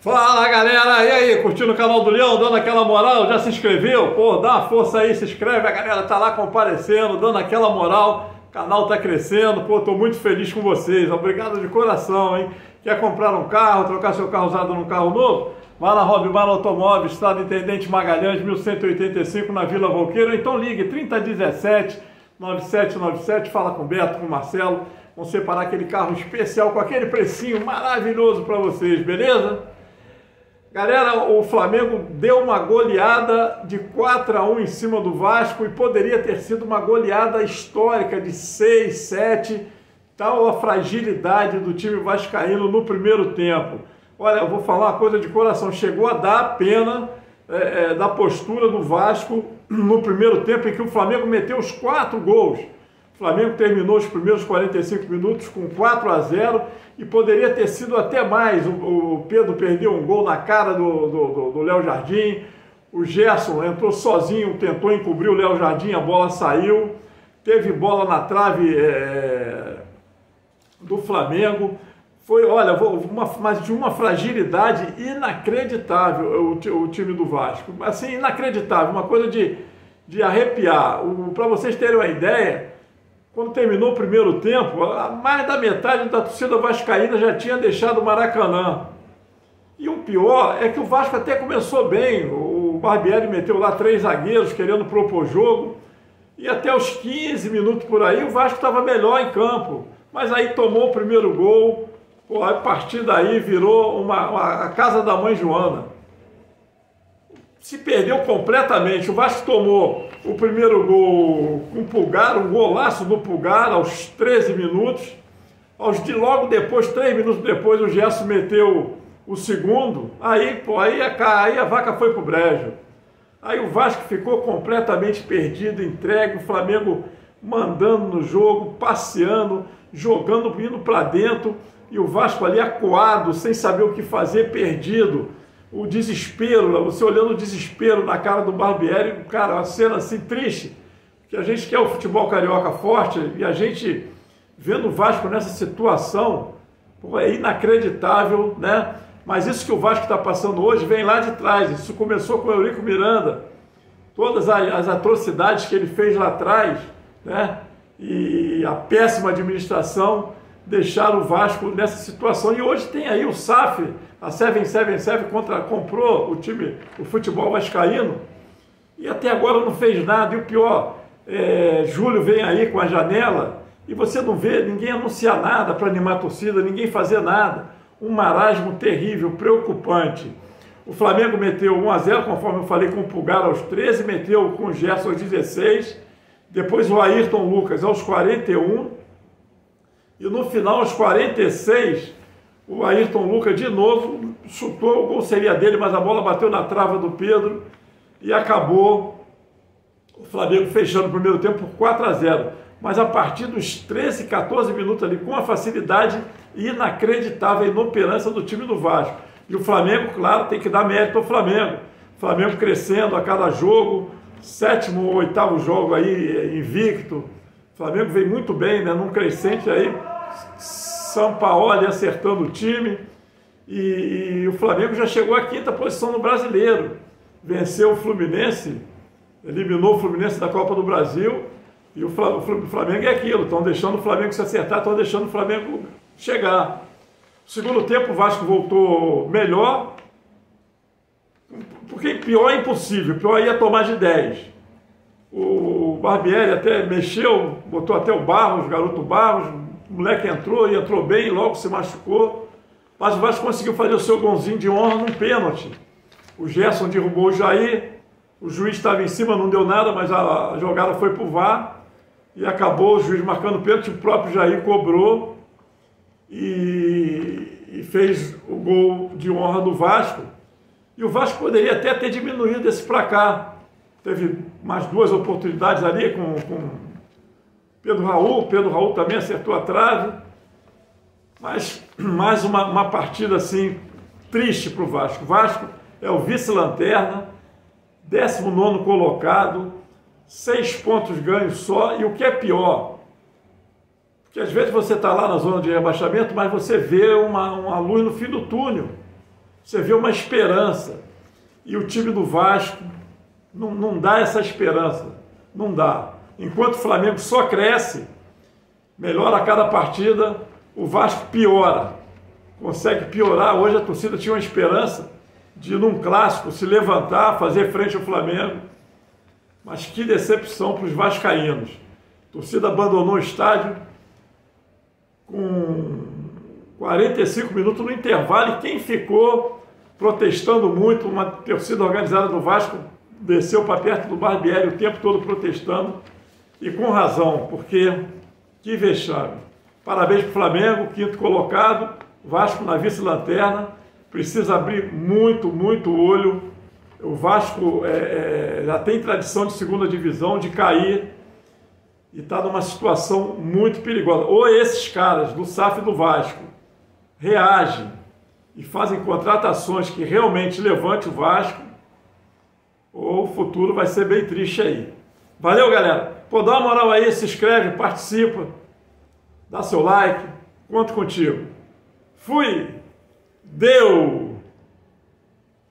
Fala galera, e aí, curtindo o canal do Leão, dando aquela moral, já se inscreveu? Pô, dá uma força aí, se inscreve, a galera tá lá comparecendo, dando aquela moral, o canal tá crescendo, pô, tô muito feliz com vocês, obrigado de coração, hein? Quer comprar um carro, trocar seu carro usado num carro novo? Vá na Robimar Automóveis, Estrada Intendente Magalhães, 1185, na Vila Volqueiro, então ligue 3017-9797, fala com o Beto, com o Marcelo, vão separar aquele carro especial com aquele precinho maravilhoso para vocês, beleza? Galera, o Flamengo deu uma goleada de 4-1 em cima do Vasco e poderia ter sido uma goleada histórica de 6, 7, tal a fragilidade do time vascaíno no primeiro tempo. Olha, eu vou falar uma coisa de coração, chegou a dar pena da postura do Vasco no primeiro tempo em que o Flamengo meteu os 4 gols. O Flamengo terminou os primeiros 45 minutos com 4-0 e poderia ter sido até mais. O Pedro perdeu um gol na cara do Léo Jardim. O Gerson entrou sozinho, tentou encobrir o Léo Jardim, a bola saiu. Teve bola na trave do Flamengo. Foi, olha, mas de uma fragilidade inacreditável o time do Vasco. Assim, inacreditável, uma coisa de arrepiar. Para vocês terem uma ideia, quando terminou o primeiro tempo, mais da metade da torcida vascaína já tinha deixado o Maracanã. E o pior é que o Vasco até começou bem. O Barbieri meteu lá 3 zagueiros querendo propor jogo. E até os 15 minutos por aí o Vasco estava melhor em campo. Mas aí tomou o primeiro gol. Pô, a partir daí virou a casa da mãe Joana. Se perdeu completamente. O Vasco tomou o primeiro gol com o Pulgar, um golaço do Pulgar aos 13 minutos. Logo depois, 3 minutos depois, o Gerson meteu o segundo. Aí a vaca foi pro brejo. Aí o Vasco ficou completamente perdido, entregue, o Flamengo mandando no jogo, passeando, jogando, indo para dentro, e o Vasco ali acuado, sem saber o que fazer, perdido. O desespero, você olhando o desespero na cara do Barbieri, cara, uma cena assim triste, que a gente quer o futebol carioca forte e a gente vendo o Vasco nessa situação, pô, é inacreditável, né? Mas isso que o Vasco está passando hoje vem lá de trás. Isso começou com o Eurico Miranda, todas as atrocidades que ele fez lá atrás, né? E a péssima administração deixaram o Vasco nessa situação. E hoje tem aí o SAF, a 777 comprou o time, o futebol vascaíno, e até agora não fez nada. E o pior, Júlio vem aí com a janela e você não vê ninguém anunciar nada para animar a torcida, ninguém fazer nada. Um marasmo terrível, preocupante. O Flamengo meteu 1-0, conforme eu falei, com o Pulgar aos 13, meteu com o Gerson aos 16, depois o Ayrton Lucas aos 41, e no final, aos 46, o Ayrton Lucas de novo chutou, o gol seria dele, mas a bola bateu na trava do Pedro e acabou o Flamengo fechando o primeiro tempo por 4-0. Mas a partir dos 13, 14 minutos ali, com a facilidade inacreditável, a inoperância do time do Vasco. E o Flamengo, claro, tem que dar mérito ao Flamengo. O Flamengo crescendo a cada jogo, 7º ou 8º jogo aí invicto. O Flamengo vem muito bem, né, num crescente aí, Sampaoli acertando o time, e o Flamengo já chegou à 5ª posição no Brasileiro, venceu o Fluminense, eliminou o Fluminense da Copa do Brasil, e o Flamengo é aquilo, estão deixando o Flamengo se acertar, estão deixando o Flamengo chegar. No segundo tempo o Vasco voltou melhor, porque pior é impossível, pior ia tomar de 10. O Barbieri até mexeu, botou até o Barros, o garoto Barros, o moleque entrou e entrou bem, logo se machucou, mas o Vasco conseguiu fazer o seu golzinho de honra num pênalti. O Gerson derrubou o Jair, o juiz estava em cima, não deu nada, mas a jogada foi para o VAR e acabou o juiz marcando o pênalti, o próprio Jair cobrou e fez o gol de honra do Vasco. E o Vasco poderia até ter diminuído esse placar. Teve mais 2 oportunidades ali com Pedro Raul também acertou a trave, mas mais uma partida assim triste para o Vasco. O Vasco é o vice-lanterna, 19º colocado, 6 pontos ganhos só, e o que é pior, porque às vezes você está lá na zona de rebaixamento, mas você vê uma luz no fim do túnel. você vê uma esperança. E o time do Vasco não dá essa esperança, não dá. Enquanto o Flamengo só cresce, melhora a cada partida, o Vasco piora, consegue piorar. Hoje a torcida tinha uma esperança de, num clássico, se levantar, fazer frente ao Flamengo, mas que decepção para os vascaínos. A torcida abandonou o estádio com 45 minutos no intervalo, e quem ficou protestando muito, uma torcida organizada do Vasco, desceu para perto do Barbieri o tempo todo protestando, e com razão, porque que vexame. Parabéns para o Flamengo, quinto colocado, Vasco na vice-lanterna, precisa abrir muito, muito olho. O Vasco já tem tradição de segunda divisão, de cair, e está numa situação muito perigosa. Ou esses caras do SAF do Vasco reagem e fazem contratações que realmente levante o Vasco, ou o futuro vai ser bem triste aí. Valeu, galera! Pô, dá uma moral aí, se inscreve, participa, dá seu like, conto contigo. Fui! Deu!